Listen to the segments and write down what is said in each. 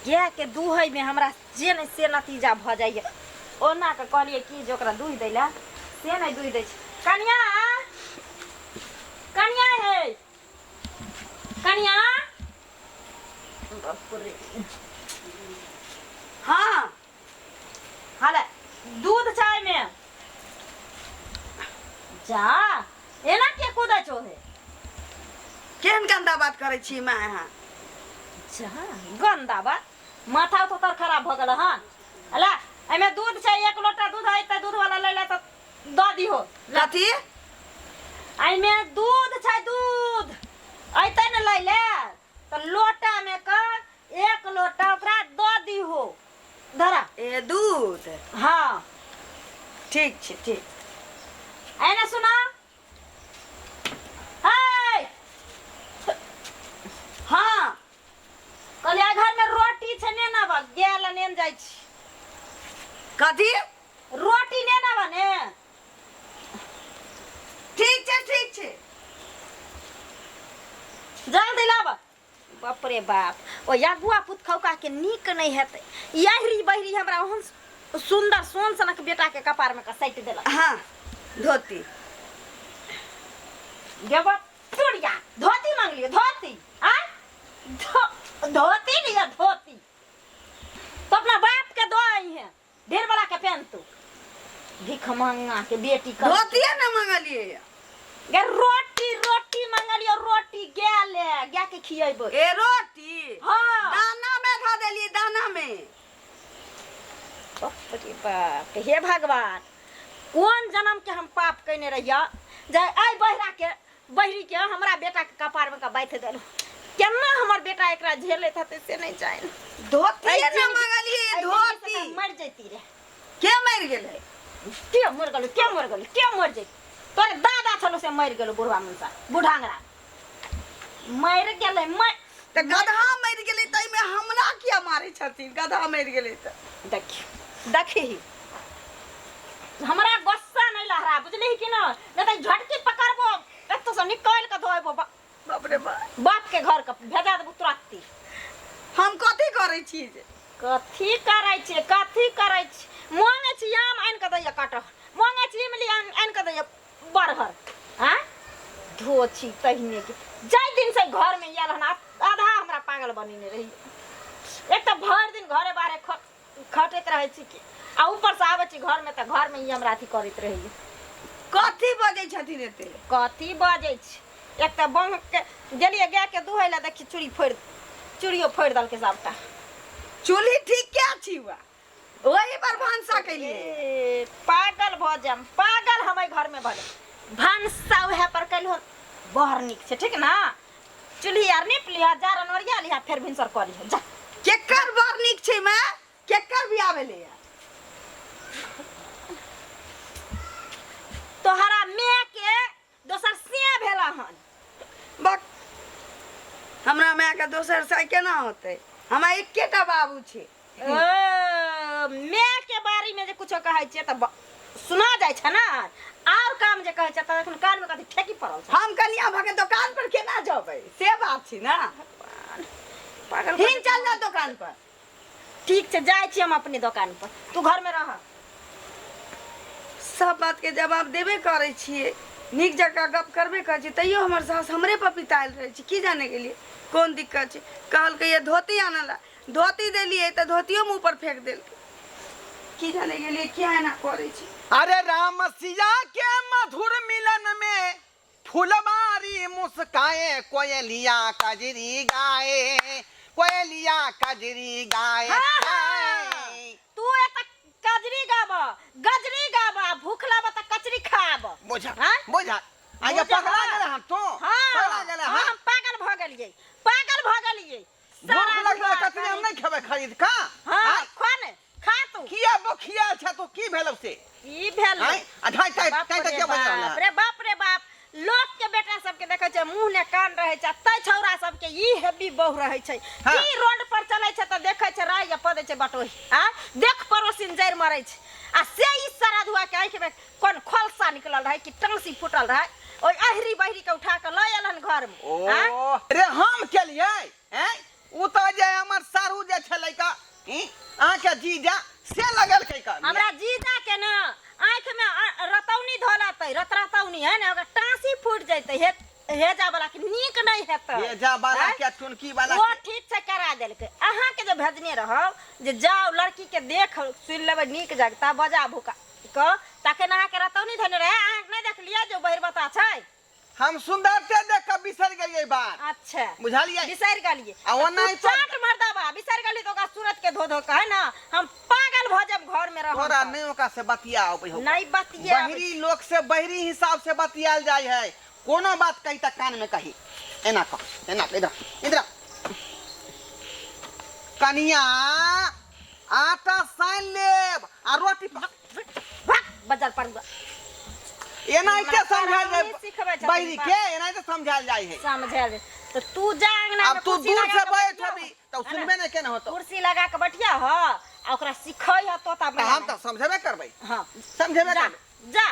गाय के दूहै में हमरा जे नहीं से नतीजा भ जाइए ओना के कहलिए कि जे ओकरा दूध दैला से नहीं दूध दै छै कनिया कनिया है कनिया बाप रे हाँ हाले दूध चाय में जा एना के कूदा छो है केहन गंदा बात करे छी मैं यहाँ जा गंदा बात माथा तो तर खराब भ गेल हन अला एमे दूध छै 1 लोटा दूध है त दूध वाला ले ले त द दिहो कथी एमे दूध छै दूध ऐते न ले ले त लोटा में का 1 लोटा ओकरा द दिहो धरा ए दूध हां ठीक छै ठीक एने सुना हाय हां कलिया घर में रोटी छै ने ना बा गेल नेन जाय छी कथी रोटी ने ना बने ठीक छै जल्दी लाब बाप रे बाप ओ यागुआ पुत खौका के नीक नहीं हेते यहरी बहरी हमरा ओहन सुंदर सोन सनक बेटा के कपार में का सैट देला हाँ धोती गेबा चुड़िया धोती मांग लियो धोती आ धोती लिया धोती तो अपना बाप के दो आई है ढेर बड़ा के पहन तू भिख मंगा के बेटी का धोती न मंगलिए गे रोटी रोटी मंगलियो रोटी गे के खियेबो ए रोटी हां दाना में धा देली दाना में बाप रे बाप हे भगवान कौन जन्म के हम पाप कइने रहिया जे आई बहरी के हमरा बेटा के कपार में का बैठ देलो केना हमर बेटा एकरा झेलैत हते से नहीं जाने धोती न मंगलिए धोती मर जैती रे के मर गेले के मर जैती तोरे दादा छलो से मर गेलो बुढ़वा मुंसा बुढ़ांगरा मर गेले त गधा मर गेले तई में हमरा किया मारे छथिन गधा मर गेले त देखी हमरा गुस्सा नहीं लहरा बुझली कि ना नहीं तो झटकी पकड़बो एतो से निकाल के धोएबो बाप रे बाप के घर का भेजा देबो तुरंत हम कथी करे छी कथी करे छी मांगे छी आम आन के दैया काट मांगे छी इमली आन के दैया बरहर हां धोछी तहिने के जाय दिन से घर में आयल हन आधा हमरा पागल बनिने रही एक तो भर दिन घरे बाहर खटैत रहे छी कि आ ऊपर से आबै छी घर में त घर में ही हमरा अथी करैत रही कथी बजै छथिन एते कथी बजै छी एक त बंग के गेलिए गाय के दुहै ला देखी चूड़ियो फोड़ दल के सबटा चूल्ही ठीक क्या छी हुआ वही पर भांसा कैलिए पागल भ जाम पागल हमै घर में भले भांसा है पर कल बहर निक छै ठीक ना चूल्ही आर निप लिया जारन ओरिया लिया फिर भिनसर कर लिया जा केकर बहर निक छै मैं केकर बियाह भेले तोहरा मैं के दोसर से भेला हन बक हमरा मैं के दोसर से केना होतै हमरा एकेटा बाबू छै मैं के बारे में जे कुछो कहै छै त सुना जाय छै ना और काम जे कहै छै त एखन कान में कथि ठेकी पड़ल छै हम कनिया भगे दुकान पर केना जेबै से बात छी ना पागल हिन चल जा दुकान पर ठीक छै जाय छी हम अपनी दुकान पर तू घर में रह सब बात के जवाब देबे करे छिए निक जगह गप करबे कर छी तैयो हमर सास हमरे पर पिताइल रहे छी की जाने के लिए कौन दिक्कत छै कहल के ये धोती आनला धोती देलिए त धोतियो मुंह पर फेंक देल की जाने के लिए क्या ना करे छी अरे राम सिया के मधुर मिलन में फुलवारी मुस्काए कोयलिया कजरी गाए तू एत गजरी गाबा भूख लाबा त कचरी खाब बुझा आगे पकड़ा गेले हम तो पकड़ा गेले हम पागल भ गेलिए भूख लगला कचरी हम नहीं खेबे खरीद का हां खा तू किया बखिया छ तो की भेलौ से की भेल आ ढाई के बजल रे बाप लोग के बेटा सब के देखे छै मुंह ने कान रहे छै तै छौरा सब के ई हेबी बहु रहे छै की रोड पर चले छै त देखे छै राय या पदे छै बटोही आ देख पड़ोसिन जैर मारे छै आ से ई सारा धुआ के आंख में कोन खोलसा निकलल रहे कि टंगसी फुटल रहे ओइ अहरी बहरी के उठा के ल एलन घर में ओ अरे हम के लिए हैं उ तो जे हमर सारू जे छलै का अहाँ के जीजा से लगल के का हमरा जीजा के ना आंख में रतौनी धोलातै रतौनी है ना ओकर टांसी फूट जैतै हेजा वाला के नीक नहीं हेतै हेजा वाला के टुनकी वाला वो ठीक से करा देलकै अहाँ के जो भेजने रहो जे जाओ लड़की के देख सुन लेबै नीक जगता बजा भूका क ताके नहा के रतौनी धने रहे आंख नहीं देख लिया जो बहिर बता छै हम सुंदरते देख के बिसर गेलिए बात अच्छा बुझालिए बिसर गेलिए आ ओना ही चाट मर्दाबा बिसर गेली तो का सूरत के धो धो के है ना हम पागल भ जब घर में रहो तोरा नहीं ओका से बतियाओ हो नहीं बतिया बहरी लोग से बहरी हिसाब से बतियाल जाय है कोनो बात कही त कान में कही एना कह एना इधर इधर कनिया आटा सान लेब आ रोटी बाजार पर एना के समझाल जाय बहरी के एना के समझाल जाय है समझाल तो तू जा अंगना अब तू दूर से बैठ अभी तो सुनबे नहीं केना होतो कुर्सी लगा के बैठिया ह आ ओकरा सिखै ह तोता त हम त समझबे करबै हां समझबे करबै जा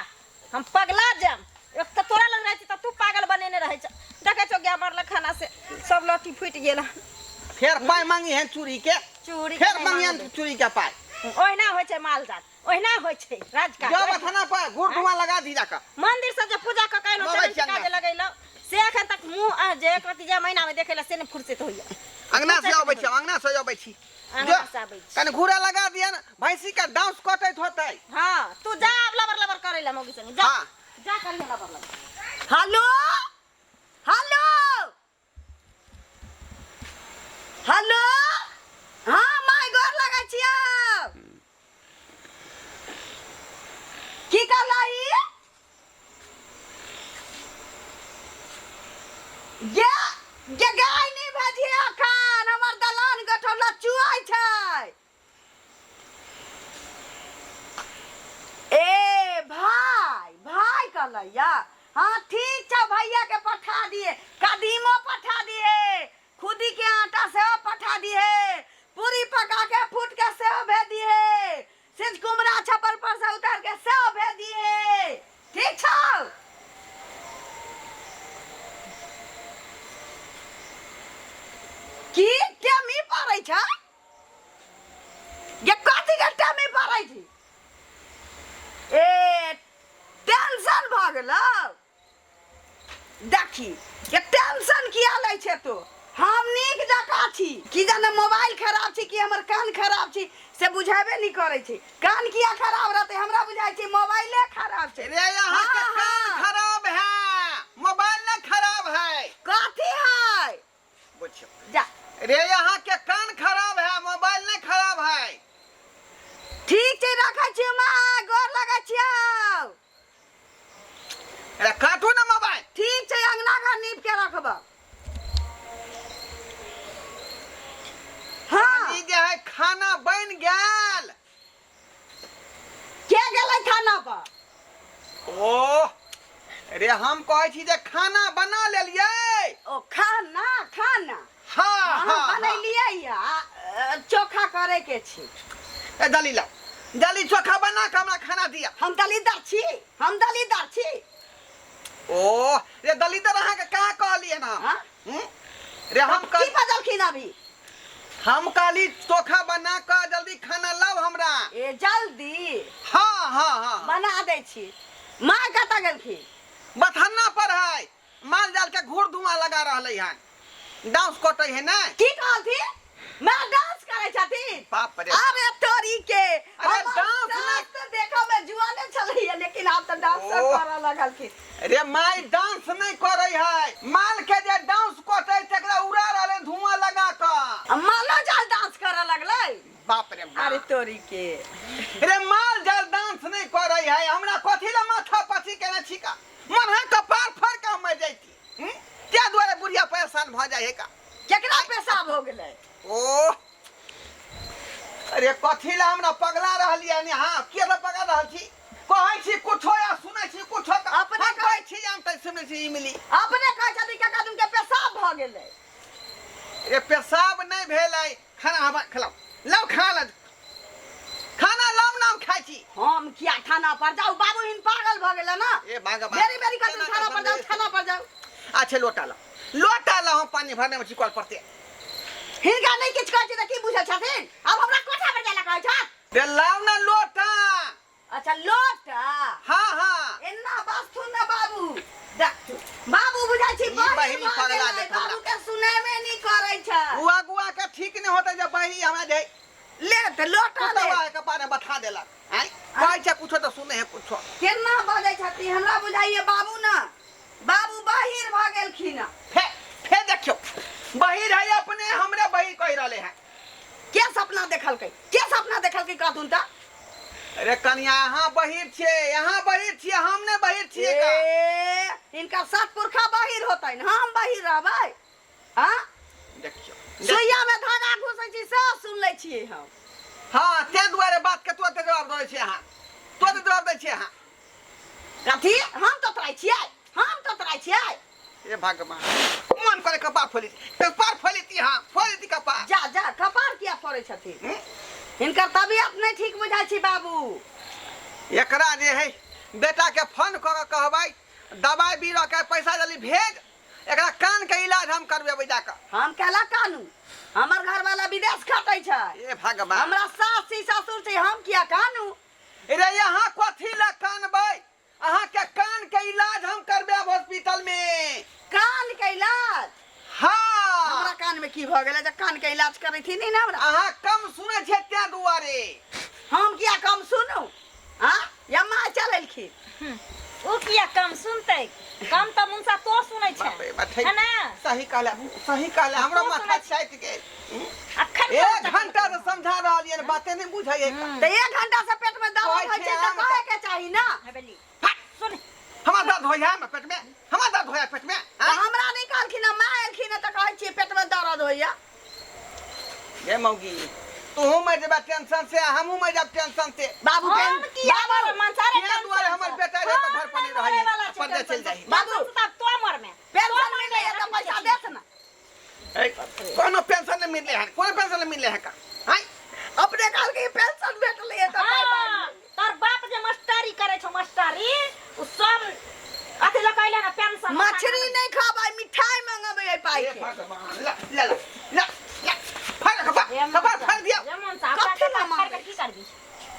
हम पगला जाम एक त तोरा लग रहै त तू पागल बनेने रहै छ देखे छौ गया मरल खाना से सब लट्ठी फूट गेल फिर पाई मांगी है चूड़ी के चूड़ी फिर मांगी है चूड़ी के पाई ओहिना होइ छै माल जात ओहिना होइ छै राजकाज जब थाना पर घूर धुआं लगा दी जाका मंदिर से जे पूजा क कैलो चरण काज लगैलो से एखन तक मुंह जे एक रति जे महीना में देखेला से ने फुर्सत होइया अंगना से आबै छी अंगना से आबै छी अंगना से आबै छी कने घूरा लगा दिया ना भैंसी का डांस कटैत होतै हां तू जा लबर लबर करैला मौगी संग जा हां जा कर लबर लबर हेलो हेलो हेलो हाँ माय घर लगा छिया की कहलाई ये गाय नहीं भजिया खान हमर दलान गठौला चुआई छै ए भाई भाई कहलैया हाँ ठीक छै भैया के पठा दिए कदीमो पठा दिए खुदी के आटा से पठा दिए पूरी पका के फूट के सेव भेज दिए सिंज कुमरा छपर पर से उतार के सेव भेज दिए ठीक छौ की क्या मी पारै छ ये कथी घंटा में पारै छी ए टेंशन भ गेलौ देखी ये टेंशन किया लै छै तो हम नीक जका छी की जाने मोबाइल खराब छी कि हमर कान खराब छी से बुझाबे नहीं करे छी कान किया खराब रहते हमरा बुझाई छी मोबाइले खराब छै रे यहाँ के कान खराब है मोबाइल न खराब है कथी है बुझियो जा रे यहाँ के कान खराब है मोबाइल न खराब है ठीक छै रखै छी मां गोर लगै छियौ रे काटू ना मोबाइल ठीक छै अंगना घर नीप के रखबा हाँ ई जे है खाना बन गेल के गेलै खाना पर ओ रे हम कहै छी जे खाना बना लेलियै ओ खाना खाना हाँ हम हाँ बनैलियै या चोखा करे के छी ए दली लाओ दली चोखा बना के हमरा खाना दिया हम दलीदार छी ओ रे दलीदार अहाँ के कहाँ कहलिए ना हाँ? रे हम की बदलखिन अभी हम कहली चोखा बना के जल्दी खाना लाओ हमरा ए जल्दी हाँ हाँ हाँ बना दै छी माँ कतऽ गेलखिन बथन्ना पर है माल जाल के घूर धुआं लगा रहले हन डांस कटै है ना की कहलथिन मैं डांस करे छथिन बाप रे अरे तोरी के अरे डांस ना तो देखो में जुआने चलैया लेकिन आप तो डांस ओ। करे लगलखिन रे माई डांस नहीं करे है माल के जे डांस कटै तकरा उड़ा रहले धुआं लगा के मालो जाल डांस करे लगलै बाप रे बाप। अरे तोरी के रे माल जाल डांस नहीं करे है हमरा कथी ला माथा पची के न छिका मन है कपार फड़ के मर जैती क्या द्वारे बुढ़िया परेशान भ जाय है का केकरा पेशाब हो गेलै ओ अरे कथी ला हमरा पगला रहलिए ने हां के ला पगला रहल छी कहै छी कुछो या सुनै छी कुछो अपने कहै छी हम त सुनै छी इमली अपने कहै छथि के कदम के पेशाब भ गेलै रे पेशाब नहीं भेलै खाना हम खलाओ लाओ खाना लाओ नाम खाइ छी हम किया थाना पर जाऊ बाबू हिन पागल भ गेलै ना ए भगवान मेरी मेरी कहते थाना पर जाऊ अच्छा लोटा ला हम पानी भरने में छी कल पड़ते हिनका नहीं किछ कहै छी त की बुझै छथिन? अब हमरा कोठा पर जाय ला कहै छ? दे लाओ ना लोटा। अच्छा लोटा। हाँ हाँ एन्ना बात सुन ना बाबू। बाबू बुझै छी बहिनी पगला बाबू देखला। के सुनेबे नहीं करै छ। गुआ गुआ के ठीक नहीं होता जब बहिनी हमरा दे ले त लोटा ले। कुतवा के पाने बता देला। हैं कहै छ कुछो त सुने है कुछो। केना बजै छथि? हमरा बुझाइए बाबू ना बाबू बाहिर भ गेलखिन। फे देखियो बहिर है अपने हमरे बहिर कह रहले हैं। के सपना देखलकै? के सपना देखलकै कहथुन त? अरे कन्या यहाँ बहिर छे, यहाँ बहिर छे, हमने बहिर छे का। ए इनका सात पुरखा बाहिर होतै न, हम बाहिर रहबै। हां देखियो सुइया में धागा घुसै छी सब सुन लै छियै हम। हाँ ते दुआरे बात के तुरंत जवाब दे छे यहाँ। तुरंत जवाब दे छे यहाँ। कथी हम तो तराई छियै? हम तो तराई छियै? ए भगवान मन करे कपार फोली ती हाँ फोली ती कपार। जा जा कपार किया फोड़ै छथिन? इनकर तबियत नहीं ठीक बुझाइ छी बाबू। एकरा जे है बेटा के फोन क के कहबै दवाई बीरो के पैसा जल्दी भेज, एकरा कान के इलाज हम करबेबै जाकर। हम केला कानू? हमर घर वाला विदेश खटै छै। ए भगवान हमरा सास छी ससुर छी, हम किया कानू? अरे यहाँ कथी ला कानबै? अहाँ के कान के इलाज हम करबेब हॉस्पिटल में। कान के इलाज? हाँ हमरा कान में की भ गेलै जे कान के इलाज करै थी नहीं ना हमरा? अहाँ कम सुने छे त्या दुआरे। हम किया कम सुनू? हां या माँ चललखिन। ओ किया कम सुनतै? कम त मुंसा तो सुनै छै बाप रे बाप, ठीक। है ना? सही कहले हमरा तू माथा सुनै छाइत गेल। अखन एक घंटा से समझा रहलिए बातें नहीं बुझाइए। त 1 घंटा से पेट में दर्द कहै होइ छै छै त हम कहे के चाही ना? हवेली सुन हमारा दर्द होया है पेट में, हमारा दर्द होया पेट में। त हमरा नहीं कहलखिन, माँ एलखिन त कहै छी पेट में दर्द होइया। ये मौगी तू मैं जब टेंशन से हमहू मैं जब टेंशन से। बाबू हम किया बर मनसारे किया दुआरे हमर बेटा रे तो घर पर नहीं रही पर्दे चल जाही। बाबू तब तो मर में पेंशन मिले त पैसा देत ना? कोनो पेंशन नहीं मिले है, कोई पेंशन नहीं मिले है का। हैं अपने घर के पेंशन भेटले त हाँ, तोर बाप जे मास्टरी करे छौ मास्टरी उ सब अथी लगाइले ना पेंशन मछली नहीं खाबै, मिठाई मंगबै ए पाई ए के। भगवान ला कपार फाड़ दिया। जेमन सा कपार फाड़ के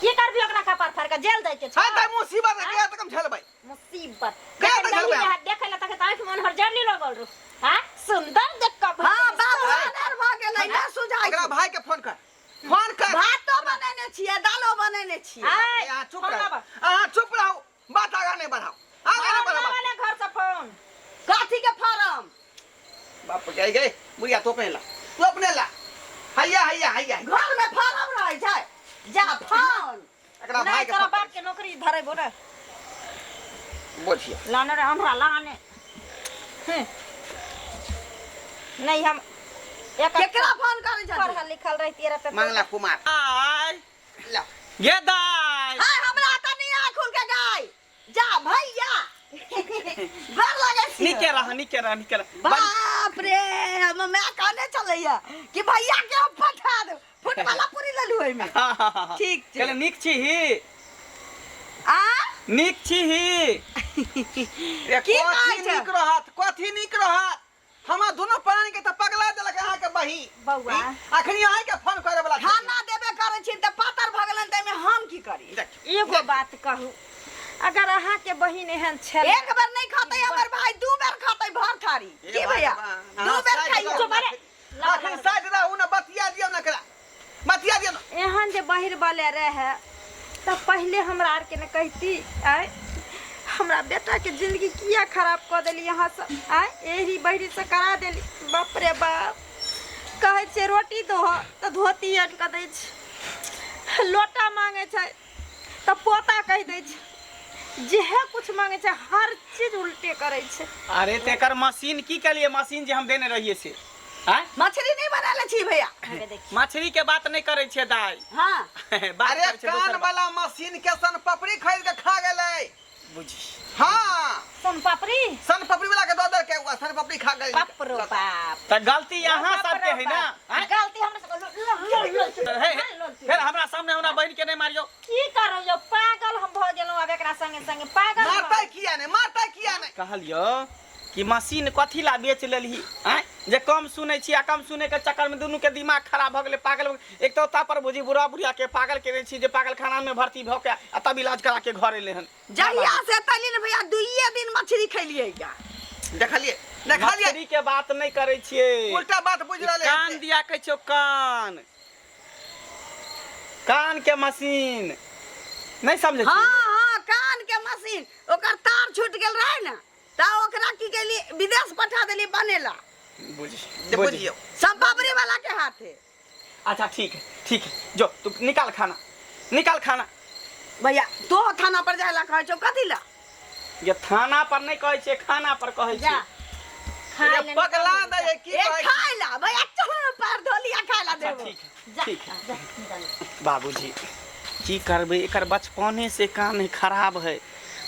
की करबी ओकरा कपार फाड़ के जेल दै के छै। हां त मुसीबत है के तक झलबै मुसीबत क्या तो झलबै? देखे ला तक आंख मन हर जर्नी लगल रहो। हां सुंदर देख के हां बाबू आदर भ गेलै ना सुझाइ। ओकरा भाई के फोन कर भात तो बनेने छियै, दालो बनेने छियै। यहाँ चुप रहो, अहाँ चुप रहो, बात आगा नहीं बढ़ाओ, आगा नहीं बढ़ाओ। वाले घर से फोन काठी के फार्म? बाप गए बुढ़िया तो अपने ला, तू अपने ला। हैया घर में फार्म रहै छै, जा फोन। एकरा भाई नहीं के तोरा फोन बाप के नौकरी धरे बोरे बोझिया लाने रे हमरा लाने नहीं हम एक केकरा फोन करै छै? पढ़ल लिखल रही तेरा पे मंगला कुमार आय ला ये दाई हाय हमरा त नहीं आखुन के गाय जा भैया घर लगे छी। निके रह बाप रे हम मैं कहने चलैया कि भैया के हम पठा दो फुट वाला पूरी ले लू में। ठीक छै। चल निक छी ही आ निक छी ही की कहै छै? कथी निक रहत हमरा दोनों प्राणी के त पगला देलक अहाँ के बही बौआ अखनी अहाँ के फोन करे वाला खाना देबे करै छी त पातर भ गेलन त में हम की करी? एगो बात कहू, अगर अहाँ के बहिन एहन छल एक बार नहीं खाते हमर भाई, 2 बार खाते भर थारी। की भैया 2 बार खाइयो? जो बारे अखनी साइड रहू ना, बतिया दियो ना करा, बतिया दियो ना। एहन जे बहिर वाले रहे त पहले हमरा आर के न कहती आय हमरा बेटा के जिंदगी किया खराब कर देली यहाँ सब आय यही बहिरी से करा देली। बाप रे बाप कहे छे रोटी दो त धोती आन के दै छै, लोटा मांगे छै त पोता कह दै छै, जेहे कुछ मांगे छै हर चीज उल्टे करे छै। अरे तेकर मशीन की के लिए मशीन जे हम देने रहिए से हैं मछली नहीं बनाले छी भैया। हमे देखी मछली के बात नहीं करे छे दाई हां बात अरे करे छे दोसर कान बात। वाला मशीन के सन पपड़ी खरीद के खा गेलै। बुझी हाँ सोन पापड़ी सन पपड़ी वाला के दो के हुआ सन पपड़ी खा गई। बाप रो बाप त गलती यहाँ सबके है ना हैं? गलती हमरा से हे, फिर हमरा सामने हमरा बहन के नहीं मारियो। की करो यो पागल हम भ गेलौ अब एकरा संगे संगे पागल मारता किया ने कहलियो कि मशीन कथी ला बेच लेलही हैं? जे कम सुनै छी आ कम सुनै के चक्कर में दुनू के दिमाग खराब भ गेलै, पागल भ गेलै। एक तो ता पर बुझी बुढ़ा बुढ़िया के पागल केने छी जे पागल खाना में भर्ती भ के आ तब इलाज करा के घर एले हन। जहिया से तली ने भैया दुइये दिन मछली खैलिए क्या देखलिए देखलिए मछली के बात नहीं करे छिए, उल्टा बात बुझ रहले कान दिया कहै छौ, कान कान के मशीन नहीं समझे छी। हाँ कान के मशीन ओकर तार छूट गेल रहे ना ता ओकरा की केली विदेश पठा देली बनेला। बुझियो सब बाबरी वाला के हाथ है। अच्छा ठीक है जो तू निकाल खाना भैया तो थाना पर जाए ला कहे छो कथी ला? ये थाना पर नहीं कहै छै, खाना पर कहै जा छै। ये पगला दे की ए कहै छी? खाए ला भैया चल पैर धोलिया खाए ला अच्छा, देबो। ठीक है जा ठीक है। जा निकाल। बाबूजी की करबै, एकर बचपने से कान खराब है।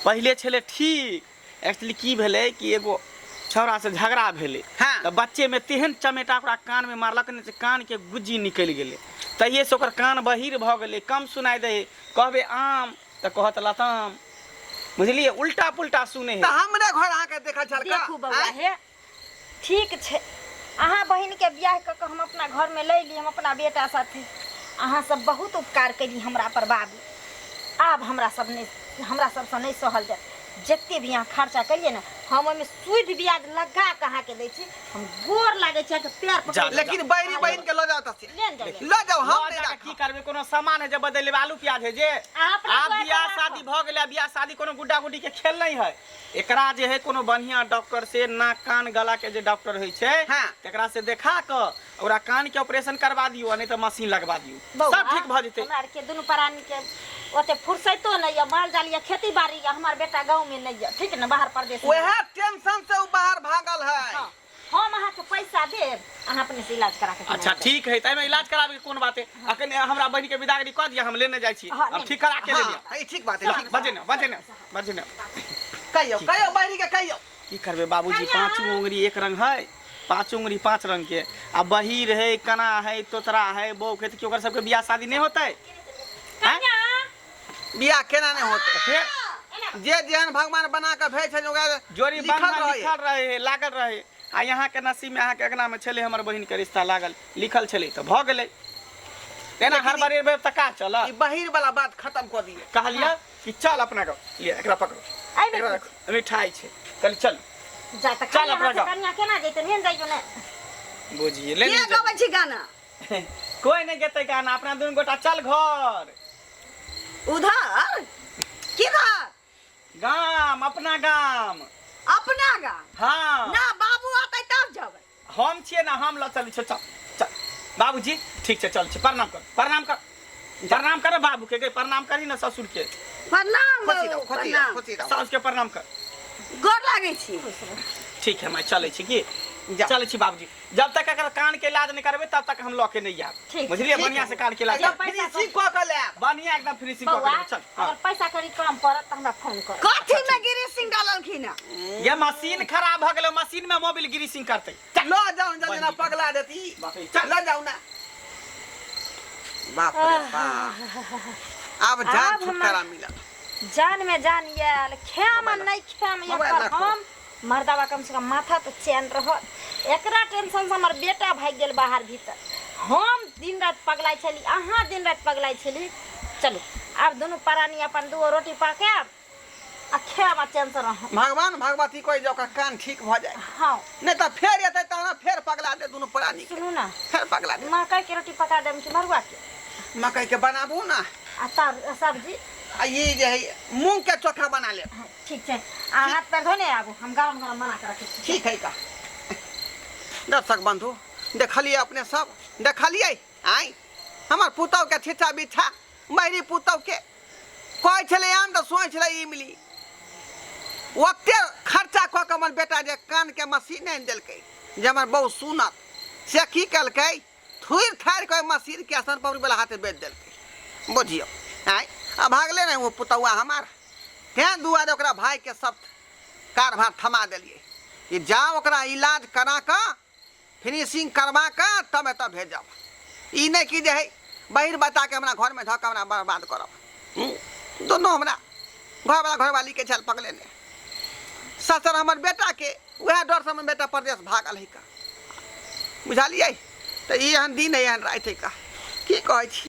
पहले छले ठीक, एक्चुअली की भेलै कि एगो छौड़ा से झगड़ा भेलै, हाँ। तो बच्चे में तेहन चमेटा ओकरा कान में मारलक ने, कान के गुज्जी निकल गेलै। तहिए से ओकर कान बहिर भ गेलै, कम सुनाई दे। कहबे आम तो कहत लताम, बुझलिए, उल्टा पुल्टा सुने त है। हमरे घर आके देखा छलका देखू बउआ हे ठीक छै, अहाँ बहिन के बियाह क के हम अपना घर में ले ली, हम अपना बेटा साथे। अहाँ सब बहुत उपकार कैली हमरा पर बाबू। आब हमरा सबसे नहीं सहल जाए। जते भी यहाँ खर्चा करिए ना हम ओहिमे सूद ब्याज लगा कहाँ के दै छी। हम गोर लागे छै के पैर पकड़ जा, लेकिन बैरी बहन के लो जाओ तसी लेन जाओ लो जाओ हम लऽ नहीं जाके राखब। की करबै, कोनो सामान है जे बदले आलू प्याज है जे अपना आब घर बियाह पर शादी राखब। भ गेलै, बियाह शादी कोनो गुड्डा गुड्डी के खेल नहीं है। एकरा जे है कोनो बढ़िया डॉक्टर से नाक कान गला के जे डॉक्टर है छै, हाँ। तेकरा से देखा क ओकरा कान के ऑपरेशन करवा दियो, नहीं तो मशीन लगवा दियो, बउआ, सब ठीक भ जेतै। हमरा आर के दुनू प्राणी के ओते फुर्सतो नहीं है, माल जाल या खेती बाड़ी या हमार बेटा गांव में नहीं है, ठीक है ना, बाहर प्रदेश में। वह टेंशन से उ बाहर भागल है। हाँ, हम अहाँ के पैसा देब, अहाँ अपने से इलाज करा के अच्छा ठीक है, तैमे इलाज कराबे के कोन बात है। अखन हमरा बहिन के विदागरी क दिया, हम लेने जाय छी, हाँ, अब नहीं। ठीक करा के ले लिया। हाँ, ई ठीक बात है ठीक बात। बजे न कहियो कहियो बैरी के कहियो की करबे बाबूजी, पांचों उंगली एक रंग है, पांचों उंगली पांच रंग के। अब बहिर है, कना है, तोतरा है, बहू है, तो ओकर सबके बियाह शादी नहीं होता है। बियाह केना नहीं होते फिर जे जेहन भगवान बना के भेज छै ओकरा जोड़ी लिखल बंधन रहे। लिखल रहे, लागल रहे। आ यहाँ के नसीब में, अहाँ के अगना में छले हमर बहिन के रिश्ता लागल, लिखल छले तो भ गेलै। तेना हर बार एबे त का चल ई बहिर वाला बात खत्म कर दिए। कहलिया कि चल अपना गाँव, ले एकरा पकड़ो, आई में एकरा रखो, मिठाई छै, कहली चल जा त चल अपना गाँव। कन्या केना जैते नेन जाइयो ने। बुझिए ले के लीजिए। गाबै छी गाना? कोई नहीं गेते गाना, अपना दुनू गोटा चल घर। उधर किधर? गाम, अपना गाम। अपना गाँव? हाँ ना बाबू आते तब जाबै। हम छिए ना, हम ल चल, चल चल बाबूजी ठीक छै, चल छै, प्रणाम प्रणाम कर बाबू के, प्रणाम करी ना ससुर के, प्रणाम खुशी बाबू, रहो खुशी प्रणाम। रहो खुशी रहो। सास के प्रणाम कर। गोर लागै छी। ठीक है, मैं चले छी की जा। चले छी बाबूजी। जब तक अगर कान के इलाज नहीं करबे तब तक हम लऽ के नहीं आब, ठीक, बुझलिए, ठीक बढ़िया है। से कान के इलाज एकदम कर। पैसा फिनिशिंग क के ले बढ़िया एकदम फिनिशिंग बउआ कर चल। हाँ। अगर पैसा करी कम पड़त त हमरा फोन कर। कथी में गिरी सिंह डाललखिन है? ये मशीन खराब भ गेलै, मशीन में मोबिल ग्रीसिंग करते। लो जाओ जल्दी ना पगला देती चल। लो जाओ ना। बाप रे बाप अब जान अब छुटकारा हम- मिला। जान में जान याल खेम नहीं खेम मोबाइल एकर रखो। हम मर्दावा कम से कम माथा तो चैन रह। एकरा टेंशन से हमर बेटा भाग गेल बाहर भीतर। हम दिन रात पगलाई छली, अहाँ दिन रात पगलाई छली। चलू अब दोनों प्राणी अपन दो रोटी पाके आ खेम चैन से रह। भगवान भगवती कोई जो का कान ठीक भ जाए, हाँ नहीं तो फिर येते तो ना फिर पगला दे दोनों प्राणी के, सुनू ना, फिर पगला दे। मकई के रोटी पका देम कि मरुआ के मकई के बनाबू ना, आ तर सब्जी। आ ये जे है मूंग के चोखा बना ले। हाँ, ठीक है, आ हाथ पैर धोने आबू, हम गरम गरम बना के रखे छी। ठीक है का दर्शक बंधु देखलिए अपने सब देखलिए आई हमार पुतौ के ठिठा बिठा मैरी पुतौ के कोई छले आन तो सोच छले इमली ओते खर्चा क के हमर बेटा जे कान के मशीन नहीं देलकै, जे हमर बहु सुनत से की कलकै, थुर थार के मशीन के आसन पर वाला हाथे बेच देलकै। बुझियो आई अब भागले नहीं वो पुतौआ हमार तें दुआरे ओकरा भाई के सब कारभार थमा देलिए कि जाओ ओकरा इलाज करा के फिनिशिंग करवा के तब एतऽ भेजब। ई नहीं कि जे है बहिर बता के हमरा घर में धऽ के हमरा बर्बाद करब। दोनों हमरा घर वाला घरवाली के चल पकड़े ने ससुर हमर बेटा के वह डर से हमर बेटा प्रदेश भागल है का बुझलिए तो एहन दिन एहन राति है का की कहै छी।